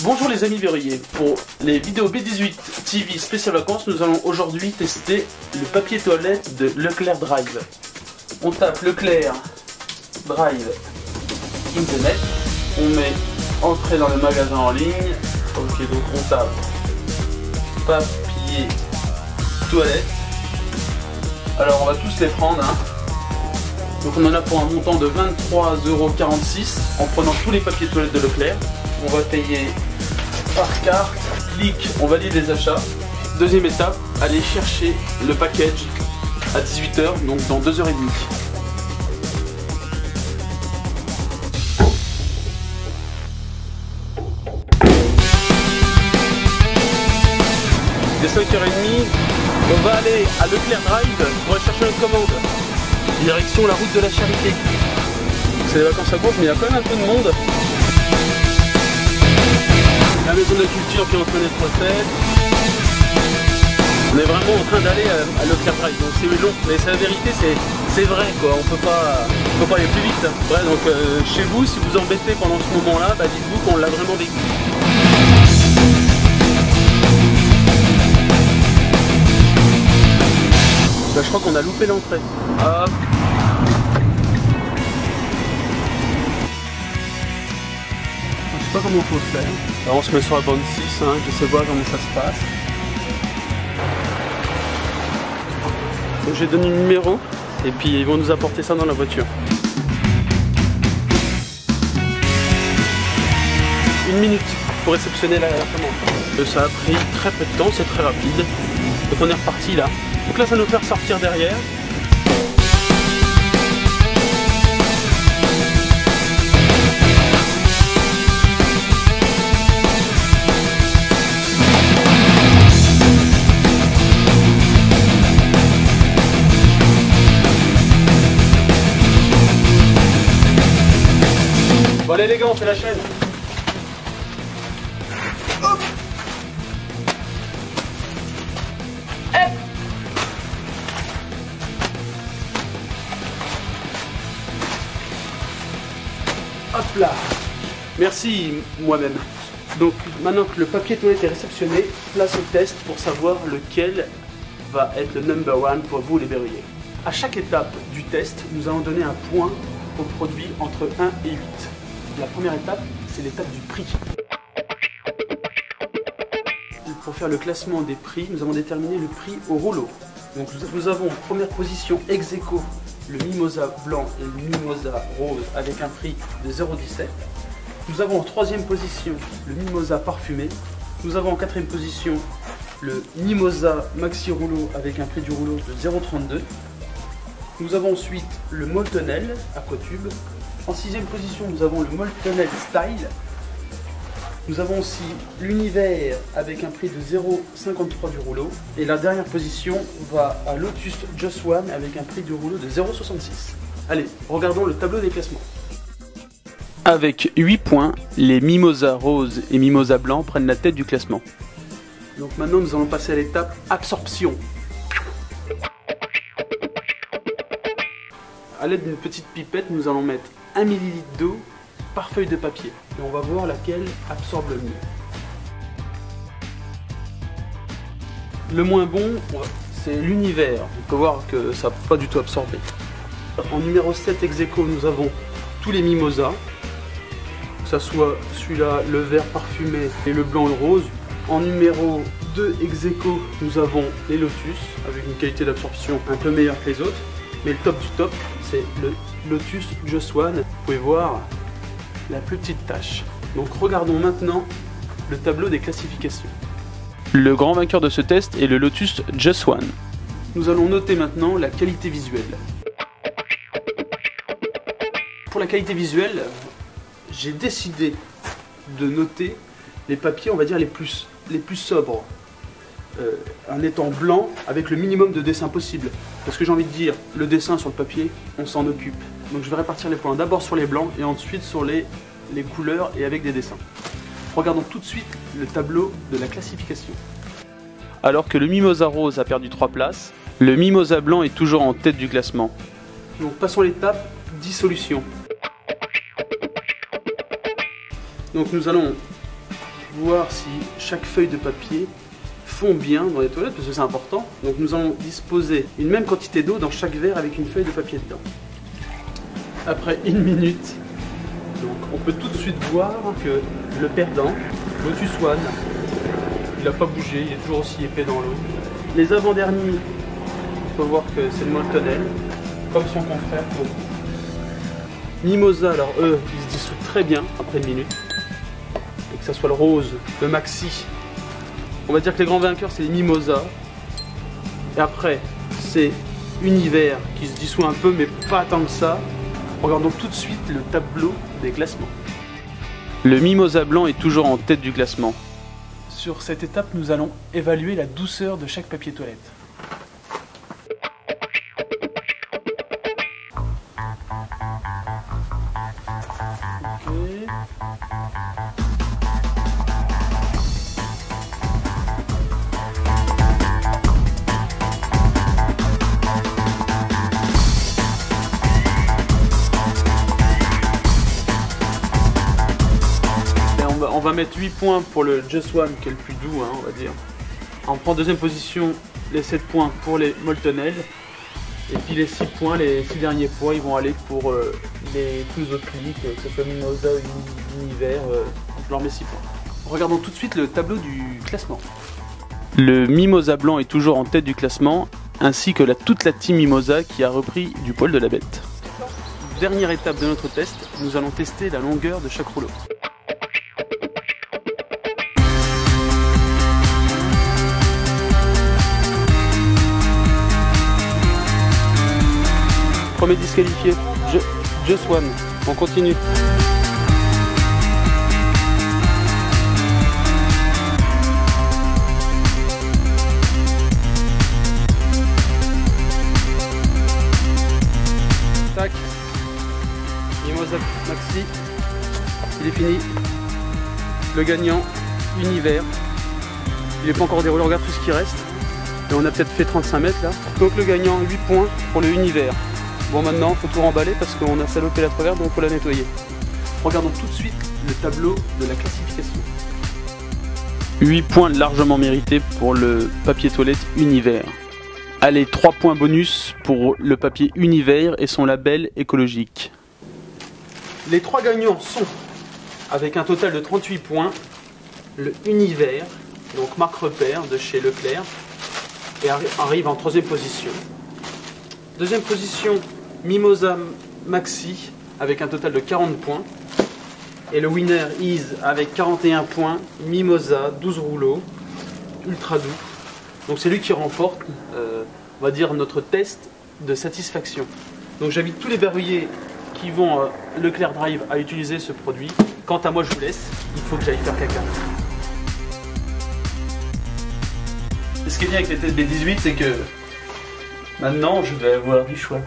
Bonjour les amis verriers, pour les vidéos B18 TV spécial vacances, nous allons aujourd'hui tester le papier toilette de Leclerc Drive. On tape Leclerc Drive Internet, on met entrée dans le magasin en ligne, ok, donc on tape papier toilette. Alors on va tous les prendre, hein. Donc on en a pour un montant de 23,46 € en prenant tous les papiers toilettes de Leclerc. On va payer par carte, clic, on valide les achats. Deuxième étape, aller chercher le package à 18 h, donc dans 2 h 30. Dès 5 h 30, on va aller à Leclerc Drive pour aller chercher notre commande. Direction la route de la Charité. C'est les vacances à gauche, mais il y a quand même un peu de monde. La maison de la culture qui est en train d'être faite. On est vraiment en train d'aller à Leclerc Drive, donc c'est long, mais c'est la vérité, c'est vrai quoi, on peut pas aller plus vite. Ouais, donc chez vous, si vous embêtez pendant ce moment-là, bah, dites-vous qu'on l'a vraiment vécu. Bah, je crois qu'on a loupé l'entrée. Hop. Je sais pas comment il faut le faire. Alors on se met sur la bande 6, hein, je sais pas comment ça se passe. Donc j'ai donné le numéro et puis ils vont nous apporter ça dans la voiture. 1 minute pour réceptionner la commande. Ça a pris très peu de temps, c'est très rapide. Donc on est reparti là. Donc là ça nous fait ressortir derrière. Bon allez les gars, on fait la chaîne. Hop. Hop là. Merci moi-même. Donc maintenant que le papier toilette est réceptionné, place au test pour savoir lequel va être le number 1 pour vous les verriers. À chaque étape du test, nous allons donner un point au produit entre 1 et 8. La première étape, c'est l'étape du prix. Pour faire le classement des prix, nous avons déterminé le prix au rouleau. Donc nous avons en première position ex aequo le mimosa blanc et le mimosa rose avec un prix de 0,17. Nous avons en troisième position le mimosa parfumé. Nous avons en quatrième position le mimosa maxi rouleau avec un prix du rouleau de 0,32. Nous avons ensuite le Moltonel aquatube. En sixième position, nous avons le Moltonel Style. Nous avons aussi l'Univers avec un prix de 0,53 du rouleau. Et la dernière position va à Lotus Just One avec un prix du rouleau de 0,66. Allez, regardons le tableau des classements. Avec 8 points, les Mimosa Rose et Mimosa Blanc prennent la tête du classement. Donc maintenant, nous allons passer à l'étape absorption. A l'aide d'une petite pipette, nous allons mettre 1 ml d'eau par feuille de papier. Et on va voir laquelle absorbe le mieux. Le moins bon, c'est l'Univers. On peut voir que ça n'a pas du tout absorbé. En numéro 7 ex aequo, nous avons tous les mimosas. Que ce soit celui-là, le vert parfumé et le blanc et le rose. En numéro 2 ex aequo, nous avons les Lotus, avec une qualité d'absorption un peu meilleure que les autres. Mais le top du top, c'est le Lotus Just One. Vous pouvez voir la plus petite tache. Donc regardons maintenant le tableau des classifications. Le grand vainqueur de ce test est le Lotus Just One. Nous allons noter maintenant la qualité visuelle. Pour la qualité visuelle, j'ai décidé de noter les papiers, on va dire les plus sobres. En étant blanc avec le minimum de dessin possible. Parce que j'ai envie de dire, le dessin sur le papier, on s'en occupe. Donc je vais répartir les points d'abord sur les blancs et ensuite sur les couleurs et avec des dessins. Regardons tout de suite le tableau de la classification. Alors que le mimosa rose a perdu 3 places, le mimosa blanc est toujours en tête du classement. Donc passons à l'étape dissolution. Donc nous allons voir si chaque feuille de papier fond bien dans les toilettes, parce que c'est important. Donc nous allons disposer une même quantité d'eau dans chaque verre avec une feuille de papier dedans. Après 1 minute, donc on peut tout de suite voir que le perdant, Lotus One, il n'a pas bougé, il est toujours aussi épais dans l'eau. Les avant-derniers, on peut voir que c'est le Moltonel, comme son confrère. Mimosa, alors eux, ils se dissoutent très bien après 1 minute. Et que ça soit le rose, le maxi. On va dire que les grands vainqueurs, c'est les Mimosa. Et après, c'est Univers qui se dissout un peu, mais pas tant que ça. Regardons tout de suite le tableau des classements. Le Mimosa blanc est toujours en tête du classement. Sur cette étape, nous allons évaluer la douceur de chaque papier toilette. Okay. On va mettre 8 points pour le Just One qui est le plus doux, hein, on va dire. On prend deuxième position les 7 points pour les Moltonel. Et puis les 6 points, les 6 derniers points, ils vont aller pour tous les autres clics, que ce soit Mimosa ou Univers, je leur mets 6 points. Regardons tout de suite le tableau du classement. Le Mimosa blanc est toujours en tête du classement, ainsi que toute la team Mimosa qui a repris du poil de la bête. Dernière étape de notre test, nous allons tester la longueur de chaque rouleau. Premier disqualifié, Just One. On continue. Tac. Mimosa Maxi. Il est fini. Le gagnant, Univers. Il n'est pas encore déroulé, on regarde tout ce qui reste. Et on a peut-être fait 35 mètres là. Donc le gagnant, 8 points pour le Univers. Bon, maintenant, il faut tout remballer parce qu'on a salopé la travers, donc il faut la nettoyer. Regardons tout de suite le tableau de la classification. 8 points largement mérités pour le papier toilette Univers. Allez, 3 points bonus pour le papier Univers et son label écologique. Les 3 gagnants sont, avec un total de 38 points, le Univers, donc marque repère de chez Leclerc, et arrive en 3e position. Deuxième position, Mimosa Maxi avec un total de 40 points. Et le winner is avec 41 points, Mimosa, 12 rouleaux, ultra doux. Donc c'est lui qui remporte, on va dire, notre test de satisfaction. Donc j'invite tous les verrouillés qui vont Leclerc Drive à utiliser ce produit. Quant à moi, je vous laisse, il faut que j'aille faire caca. Ce qui est bien avec les tests B18, c'est que maintenant je vais avoir du choix.